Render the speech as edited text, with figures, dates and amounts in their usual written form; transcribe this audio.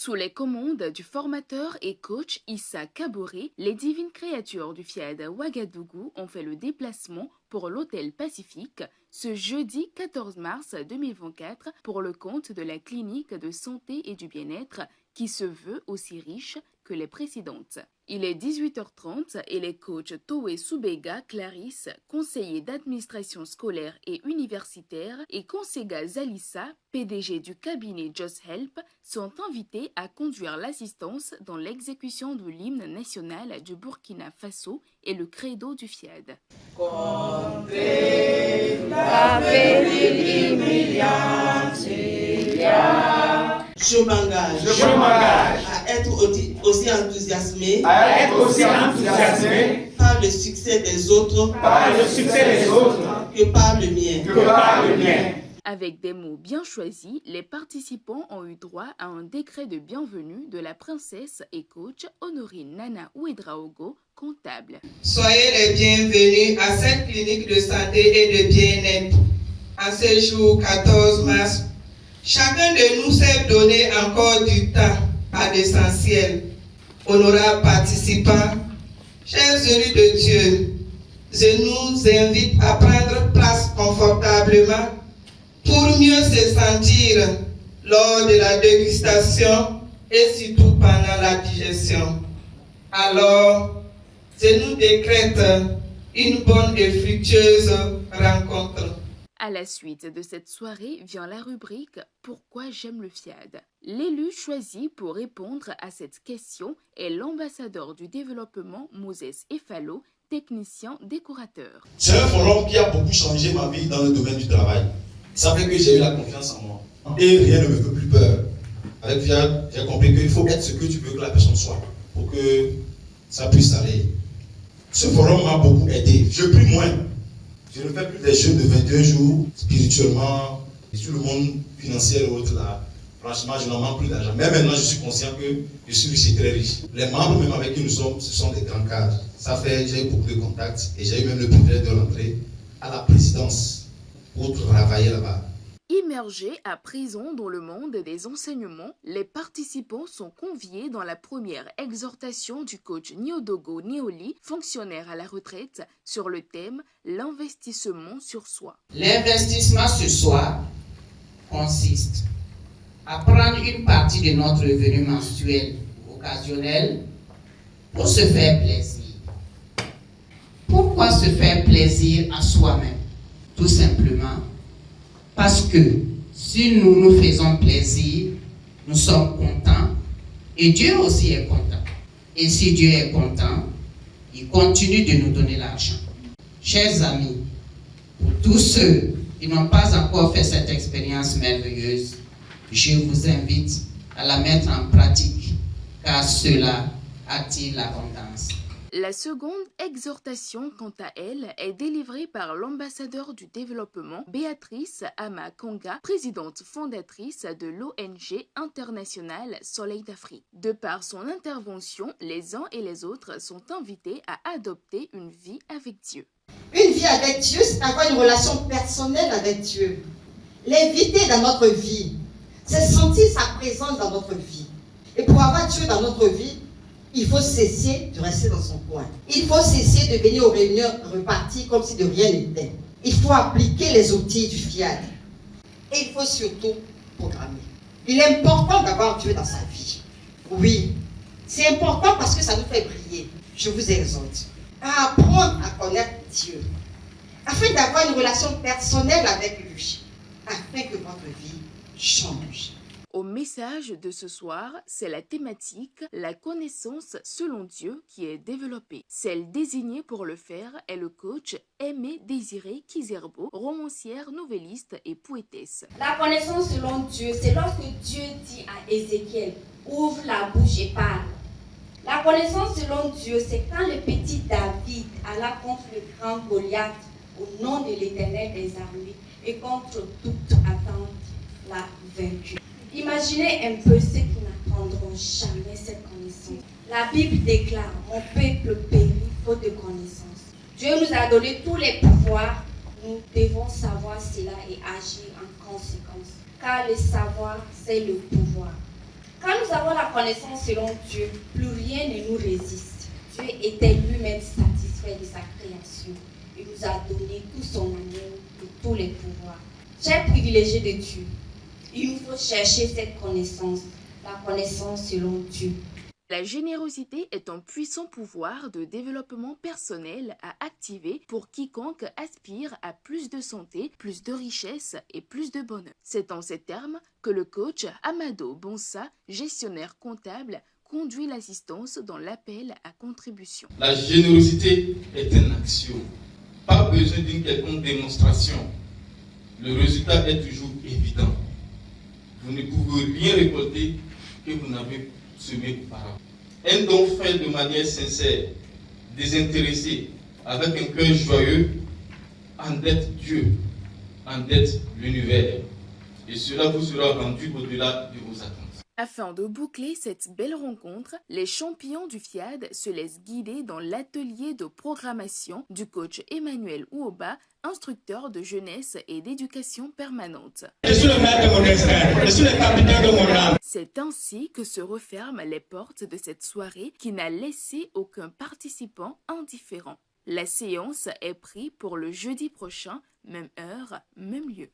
Sous les commandes du formateur et coach Issa Kaboré, les divines créatures du FIAD Ouagadougou ont fait le déplacement pour l'hôtel Pacifique ce jeudi 14 mars 2024 pour le compte de la clinique de santé et du bien-être qui se veut aussi riche que les précédentes. Il est 18h30 et les coachs Towe Soubega Clarisse, conseiller d'administration scolaire et universitaire, et Konsega Zalissa, PDG du cabinet Just Help, sont invités à conduire l'assistance dans l'exécution de l'hymne national du Burkina Faso et le credo du FIAD. Je m'engage à être aussi enthousiasmé par le succès des autres que par le mien. Avec des mots bien choisis, les participants ont eu droit à un décret de bienvenue de la princesse et coach Honorine Nana Ouedraogo, comptable. Soyez les bienvenus à cette clinique de santé et de bien-être. En ce jour 14 mars, chacun de nous s'est donné encore du temps à l'essentiel. Honorables participants, chers élus de Dieu, je nous invite à prendre place confortablement pour mieux se sentir lors de la dégustation et surtout pendant la digestion. Alors, je nous décrète une bonne et fructueuse rencontre. À la suite de cette soirée vient la rubrique « Pourquoi j'aime le FIAD ». L'élu choisi pour répondre à cette question est l'ambassadeur du développement Moses Efalo, technicien décorateur. C'est un forum qui a beaucoup changé ma vie dans le domaine du travail. Ça fait que j'ai eu la confiance en moi. Et rien ne me fait plus peur. Avec FIAD, j'ai compris qu'il faut être ce que tu veux que la personne soit pour que ça puisse aller. Ce forum m'a beaucoup aidé. Je prie moins. Je ne fais plus des jeux de 21 jours spirituellement et sur le monde financier et autres là. Franchement, je n'en manque plus d'argent. Mais maintenant, je suis conscient que je suis riche et très riche. Les membres même avec qui nous sommes, ce sont des grands cadres. Ça fait, j'ai eu beaucoup de contacts et j'ai eu même le privilège de rentrer à la présidence pour travailler là-bas. Immergés à prison dans le monde des enseignements, les participants sont conviés dans la première exhortation du coach Nyodogo Nioli, fonctionnaire à la retraite, sur le thème « L'investissement sur soi ». L'investissement sur soi consiste à prendre une partie de notre revenu mensuel ou occasionnel pour se faire plaisir. Pourquoi se faire plaisir à soi-même? Tout simplement parce que si nous nous faisons plaisir, nous sommes contents et Dieu aussi est content. Et si Dieu est content, il continue de nous donner l'argent. Chers amis, pour tous ceux qui n'ont pas encore fait cette expérience merveilleuse, je vous invite à la mettre en pratique car cela attire l'abondance. La seconde exhortation, quant à elle, est délivrée par l'ambassadeur du développement Béatrice Ama-Konga, présidente fondatrice de l'ONG internationale Soleil d'Afrique. De par son intervention, les uns et les autres sont invités à adopter une vie avec Dieu. Une vie avec Dieu, c'est avoir une relation personnelle avec Dieu. L'inviter dans notre vie, c'est sentir sa présence dans notre vie. Et pour avoir Dieu dans notre vie, il faut cesser de rester dans son coin. Il faut cesser de venir aux réunions reparties comme si de rien n'était. Il faut appliquer les outils du FIAD. Et il faut surtout programmer. Il est important d'avoir Dieu dans sa vie. Oui, c'est important parce que ça nous fait briller. Je vous exhorte à apprendre à connaître Dieu, afin d'avoir une relation personnelle avec lui, afin que votre vie change. Au message de ce soir, c'est la thématique « La connaissance selon Dieu » qui est développée. Celle désignée pour le faire est le coach Aimé Désiré Kizerbo, romancière, nouvelliste et poétesse. La connaissance selon Dieu, c'est lorsque Dieu dit à Ézéchiel « Ouvre la bouche et parle ». La connaissance selon Dieu, c'est quand le petit David alla contre le grand Goliath au nom de l'Éternel des armées et contre toute attente l'a vaincu. Imaginez un peu ceux qui n'apprendront jamais cette connaissance. La Bible déclare « Mon peuple périt faute de connaissance ». Dieu nous a donné tous les pouvoirs. Nous devons savoir cela et agir en conséquence. Car le savoir, c'est le pouvoir. Quand nous avons la connaissance selon Dieu, plus rien ne nous résiste. Dieu était lui-même satisfait de sa création. Il nous a donné tout son amour et tous les pouvoirs. Chers privilégiés de Dieu, il nous faut chercher cette connaissance, la connaissance selon Dieu. La générosité est un puissant pouvoir de développement personnel à activer pour quiconque aspire à plus de santé, plus de richesse et plus de bonheur. C'est en ces termes que le coach Amado Bonsa, gestionnaire comptable, conduit l'assistance dans l'appel à contribution. La générosité est un axiome. Pas besoin d'une quelconque démonstration. Le résultat est toujours évident. Vous ne pouvez rien récolter que vous n'avez semé auparavant. Un don fait de manière sincère, désintéressée, avec un cœur joyeux, endette Dieu, endette l'univers. Et cela vous sera rendu au-delà de vos attentes. Afin de boucler cette belle rencontre, les champions du FIAD se laissent guider dans l'atelier de programmation du coach Emmanuel Ouoba, instructeur de jeunesse et d'éducation permanente. Je suis le maître de mon destin, je suis le capitaine de mon âme. C'est ainsi que se referment les portes de cette soirée qui n'a laissé aucun participant indifférent. La séance est prise pour le jeudi prochain, même heure, même lieu.